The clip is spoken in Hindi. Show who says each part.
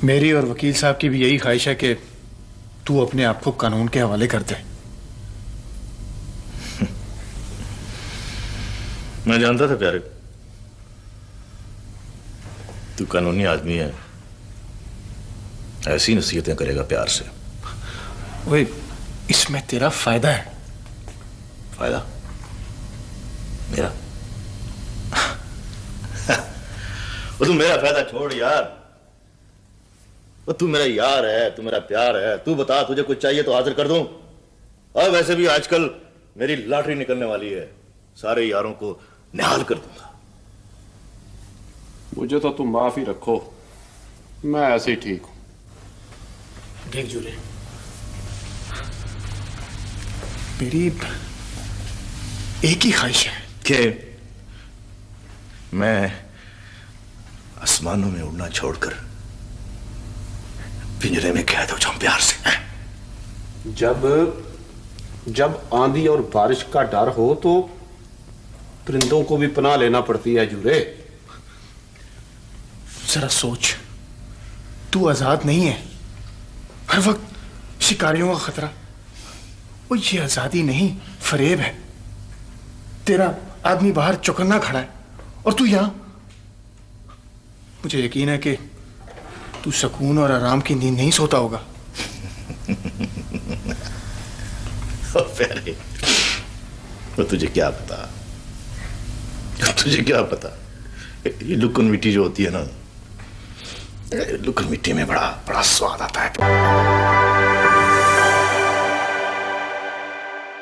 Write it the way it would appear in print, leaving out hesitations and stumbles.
Speaker 1: मेरी और वकील साहब की भी यही ख्वाहिश है कि तू अपने आप को कानून के हवाले कर दे।
Speaker 2: मैं जानता था प्यारे, तू कानूनी आदमी है, ऐसी नसीहतें करेगा प्यार से।
Speaker 1: ओए, इसमें तेरा फायदा है।
Speaker 2: फायदा मेरा? वो तू मेरा फायदा छोड़ यार, वो तू मेरा यार है, तू मेरा प्यार है। तू बता, तुझे कुछ चाहिए तो हाजिर कर दूं। और वैसे भी आजकल मेरी लॉटरी निकलने वाली है, सारे यारों को निहाल कर दूंगा।
Speaker 3: मुझे तो तुम माफ ही रखो, मैं ऐसे ही ठीक हूं।
Speaker 1: देख जूरे, मेरी एक ही ख्वाहिश है
Speaker 2: कि मैं आसमानों में उड़ना छोड़कर पिंजरे में कैद हो जाऊं प्यार से।
Speaker 3: जब आंधी और बारिश का डर हो तो परिंदों को भी पनाह लेना पड़ती है जूरे।
Speaker 1: जरा सोच, तू आजाद नहीं है, हर वक्त शिकारियों का खतरा। वो ये आजादी नहीं, फरेब है। तेरा आदमी बाहर चौकन्ना खड़ा है और तू यहां। मुझे यकीन है कि तू सुकून और आराम की नींद नहीं सोता होगा।
Speaker 2: प्यारे, वो तुझे क्या पता, तुझे क्या पता, ये लुकन मिट्टी जो होती है ना, लुकन मिट्टी में बड़ा बड़ा स्वाद आता है।